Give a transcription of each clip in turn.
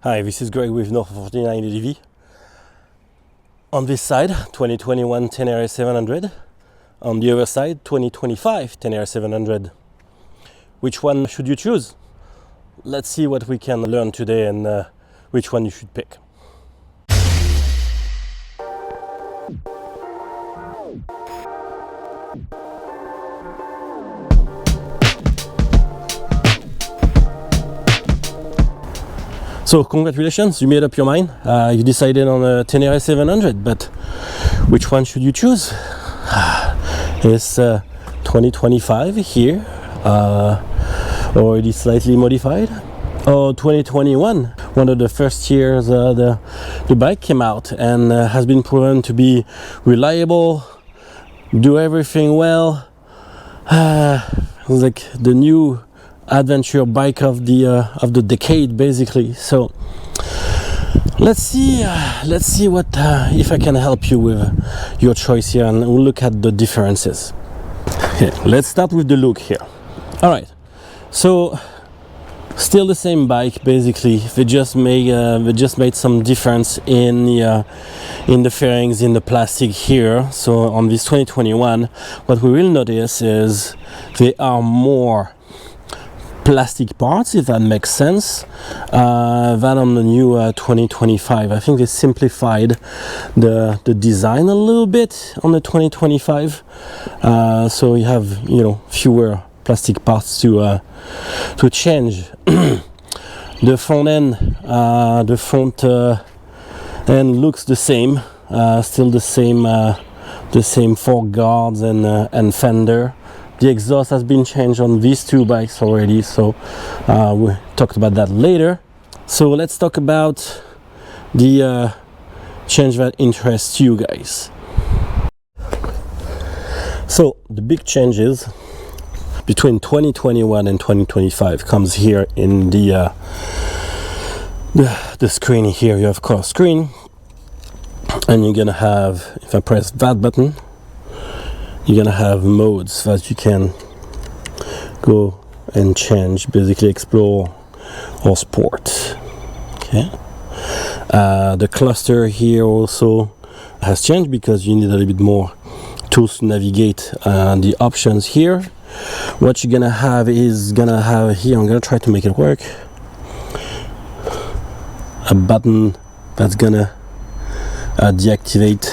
Hi, this is Greg with North 49 ADV. On this side, 2021 Tenere 700. On the other side, 2025 Tenere 700. Which one should you choose? Let's see what we can learn today and which one you should pick. So congratulations, you made up your mind. You decided on a Tenere 700, but which one should you choose? It's 2025 here, already slightly modified, or 2021, one of the first years the bike came out and has been proven to be reliable, do everything well, like the new adventure bike of the decade, basically. So let's see what if I can help you with your choice here, and we'll look at the differences. Okay, let's start with the look here. All right, so still the same bike, basically. They just made some difference in the fairings, in the plastic here. So on this 2021, what we will notice is there are more plastic parts, if that makes sense, than on the new 2025. I think they simplified the design a little bit on the 2025, so you have fewer plastic parts to change. The front end looks the same, still the same fork guards and fender. The exhaust has been changed on these two bikes already, so we talked about that later. So let's talk about the change that interests you guys. So the big changes between 2021 and 2025 comes here in the screen here. You have car screen, and you're gonna have, if I press that button, you're gonna have modes that you can go and change, basically explore or sport. Okay. The cluster here also has changed because you need a little bit more tools to navigate the options here. What you're gonna have is here, I'm gonna try to make it work, a button that's gonna deactivate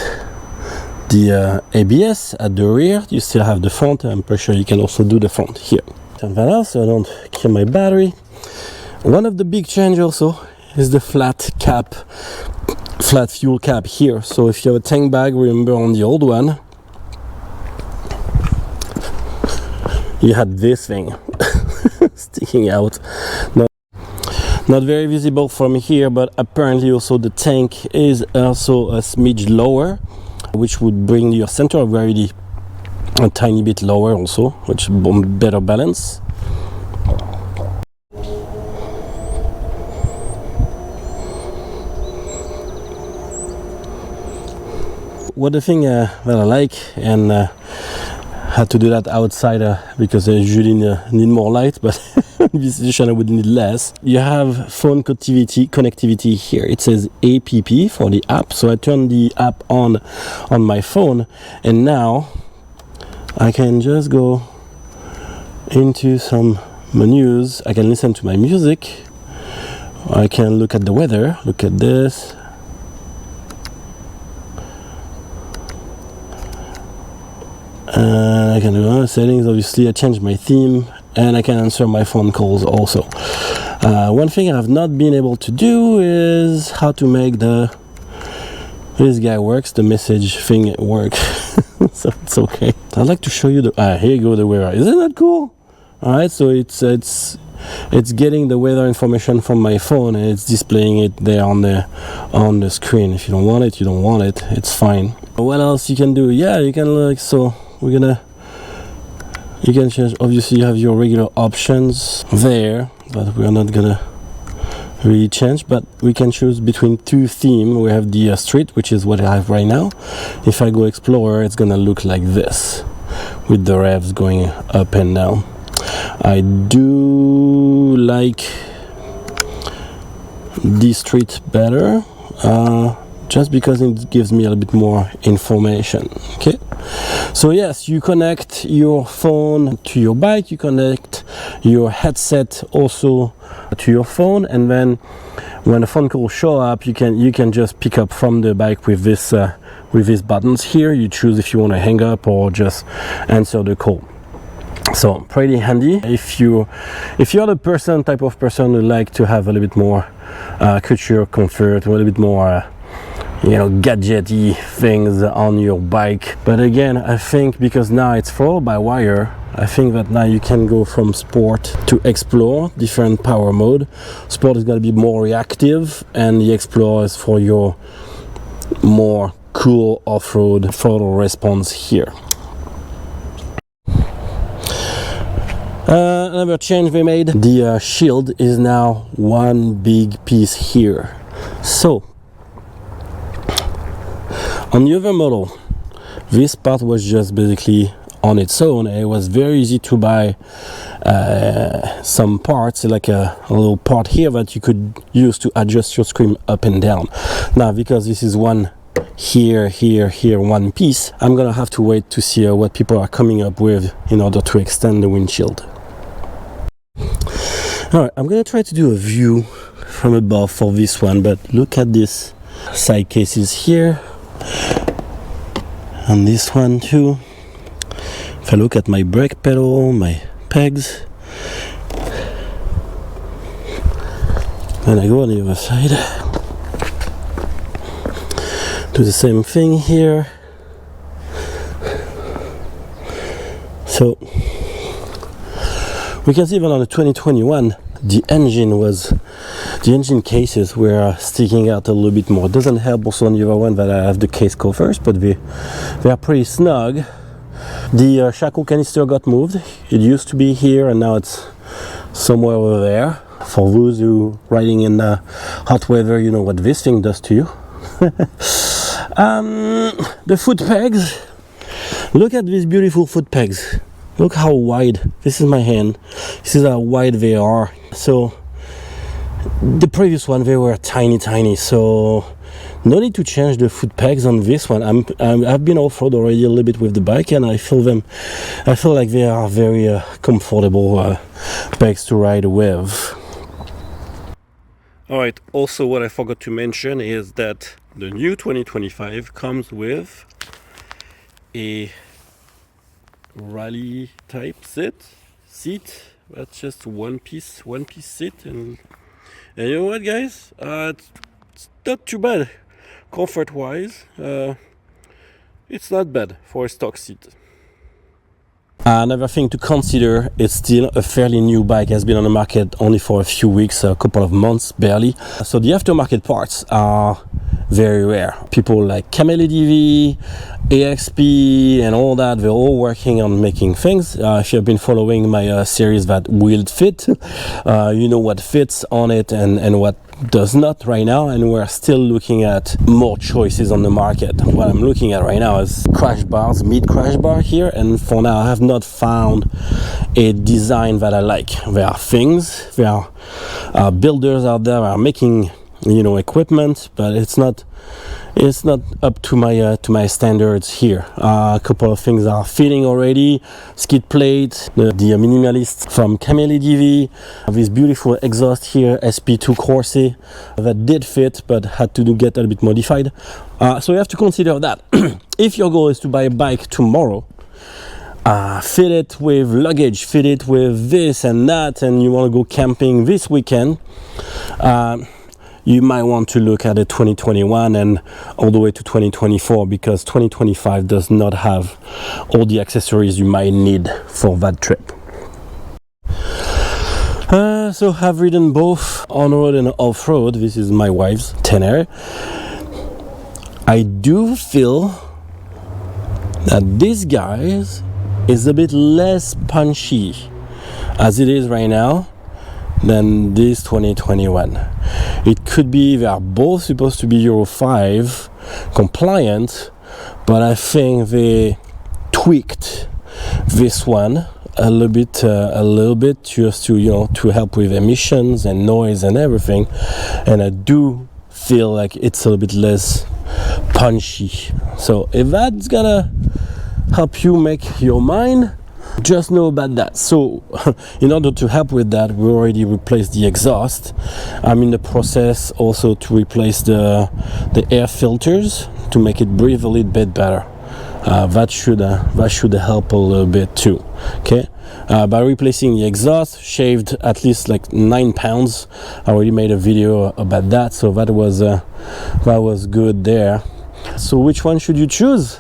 the ABS at the rear. You still have the front. I'm pretty sure you can also do the front here. Turn that off so I don't kill my battery. One of the big change also is the flat fuel cap here. So if you have a tank bag, remember on the old one, you had this thing sticking out. Not very visible from here, but apparently also the tank is also a smidge lower, which would bring your center of gravity a tiny bit lower also, which better balance. What the thing that I like, and had to do that outside because I usually need more light, but in this edition I would need less. You have phone connectivity here. It says APP for the app, so I turn the app on my phone, and now I can just go into some menus. I can listen to my music, I can look at the weather, look at this. I can do settings, obviously. I changed my theme, and I can answer my phone calls also. One thing I have not been able to do is how to make this guy works, the message thing work. So it's okay. I'd like to show you here you go, the weather. Isn't that cool? Alright, so it's getting the weather information from my phone, and it's displaying it there on the screen. If you don't want it, you don't want it. It's fine. What else you can do? Yeah, you can so you can change. Obviously you have your regular options there, but we're not gonna really change, but we can choose between two themes. We have the street, which is what I have right now. If I go Explorer, it's gonna look like this, with the revs going up and down. I do like this street better, just because it gives me a little bit more information. Okay, so yes, you connect your phone to your bike, you connect your headset also to your phone, and then when a phone call show up, you can just pick up from the bike with these buttons here. You choose if you want to hang up or just answer the call. So pretty handy if you're the type of person who like to have a little bit more culture, comfort, a little bit more gadgety things on your bike. But again, I think because now it's followed by wire, I think that now you can go from sport to explore, different power mode. Sport is going to be more reactive, and the explore is for your more cool off-road throttle response here. Another change we made, the shield is now one big piece here. So on the other model, this part was just basically on its own. It was very easy to buy some parts, like a little part here that you could use to adjust your screen up and down. Now, because this is one here, one piece, I'm gonna have to wait to see what people are coming up with in order to extend the windshield. Alright, I'm gonna try to do a view from above for this one, but look at this side cases here, and this one too. If I look at my brake pedal, my pegs, then I go on the other side, do the same thing here. So we can see that on the 2021 the engine cases were sticking out a little bit more. It doesn't help also on the other one that I have the case covers, but they are pretty snug. The shackle canister got moved. It used to be here and now it's somewhere over there. For those who riding in hot weather, you know what this thing does to you. The foot pegs. Look at these beautiful foot pegs. Look how wide. This is my hand. This is how wide they are. So the previous one, they were tiny. So no need to change the foot pegs on this one. I've been off-road already a little bit with the bike, and I feel like they are very comfortable pegs to ride with. Alright, also what I forgot to mention is that the new 2025 comes with a rally type seat. That's just one piece seat, and you know what, guys, it's not too bad comfort wise. It's not bad for a stock seat. Another thing to consider, it's still a fairly new bike, has been on the market only for a few weeks, a couple of months barely. So the aftermarket parts are very rare. People like Cameli DV, AXP and all that, they're all working on making things. If you've been following my series that will fit, you know what fits on it and what does not right now, and we're still looking at more choices on the market. What I'm looking at right now is crash bars, mid crash bar here, and for now I have not found a design that I like. There are things, there are builders out there are making equipment, but it's not up to my standards here. A couple of things are fitting already. Skid plate, the minimalist from Cameli DV, this beautiful exhaust here, SP2 Corse, that did fit but had to get a little bit modified. So you have to consider that. If your goal is to buy a bike tomorrow, fit it with luggage, fit it with this and that, and you want to go camping this weekend, you might want to look at a 2021 and all the way to 2024, because 2025 does not have all the accessories you might need for that trip. So I've ridden both on-road and off-road. This is my wife's Tenere. I do feel that this guy is a bit less punchy as it is right now than this 2021. It could be they are both supposed to be Euro 5 compliant, but I think they tweaked this one a little bit just to, you know, to help with emissions and noise and everything. And I do feel like it's a little bit less punchy. So if that's gonna help you make your mind, just know about that. So in order to help with that, we already replaced the exhaust. I'm in the process also to replace the air filters to make it breathe a little bit better. That should help a little bit too. Okay, by replacing the exhaust, shaved at least like 9 pounds. I already made a video about that, so that was good there. So which one should you choose?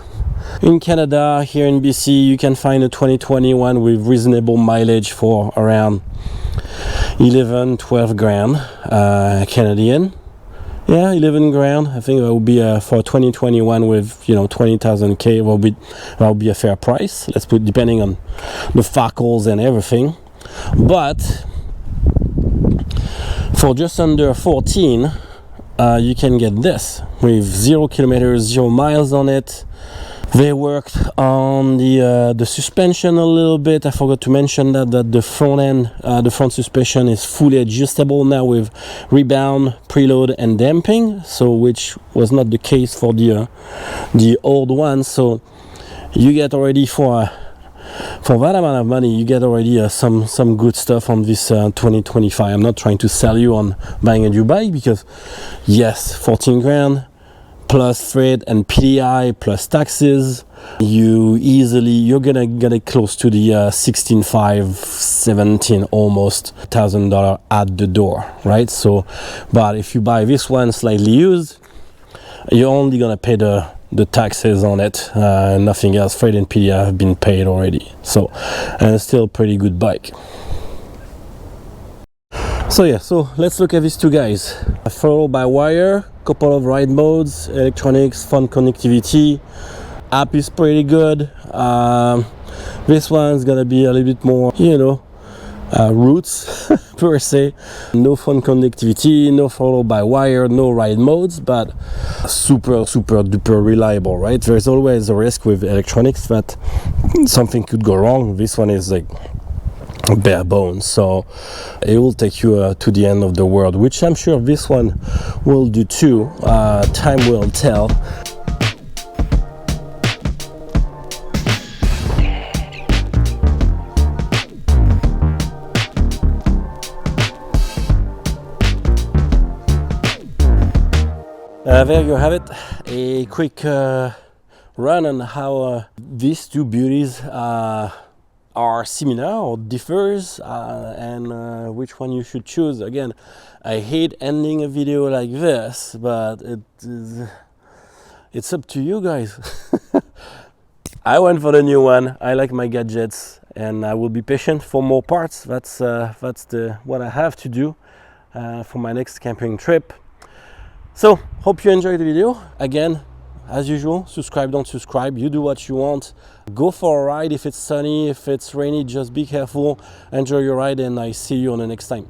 In Canada, here in BC, you can find a 2021 with reasonable mileage for around 11-12 grand Canadian. Yeah, 11 grand. I think that would be for 2021 with, you know, 20,000 K. That would be a fair price. Let's put, depending on the faculties and everything. But for just under 14, you can get this with 0 kilometers, 0 miles on it. They worked on the suspension a little bit. I forgot to mention that the front end, the front suspension is fully adjustable now with rebound, preload, and damping. So which was not the case for the old one. So you get already for that amount of money, you get already some good stuff on this 2025. I'm not trying to sell you on buying a new bike because yes, 14 grand. Plus freight and PDI plus taxes, you're gonna get it close to the 16.5, 17 almost $1,000 at the door, right? So, but if you buy this one slightly used, you're only gonna pay the taxes on it, nothing else. Freight and PDI have been paid already. So, and it's still a pretty good bike. So yeah, so let's look at these two guys. Throttle by wire, couple of ride modes, electronics, phone connectivity. App is pretty good. This one's gonna be a little bit more, you know, roots per se. No phone connectivity, no throttle by wire, no ride modes, but super duper reliable, right? There's always a risk with electronics that something could go wrong. This one is like bare bones, so it will take you to the end of the world, which I'm sure this one will do too. Time will tell. There you have it, a quick run on how these two beauties are similar or differs, and which one you should choose. Again, I hate ending a video like this, but it's up to you guys. I went for the new one. I like my gadgets, and I will be patient for more parts. That's what I have to do for my next camping trip. So hope you enjoyed the video. Again, as usual, subscribe, don't subscribe, you do what you want. Go for a ride. If it's sunny, if it's rainy, just be careful, enjoy your ride, and I see you on the next time.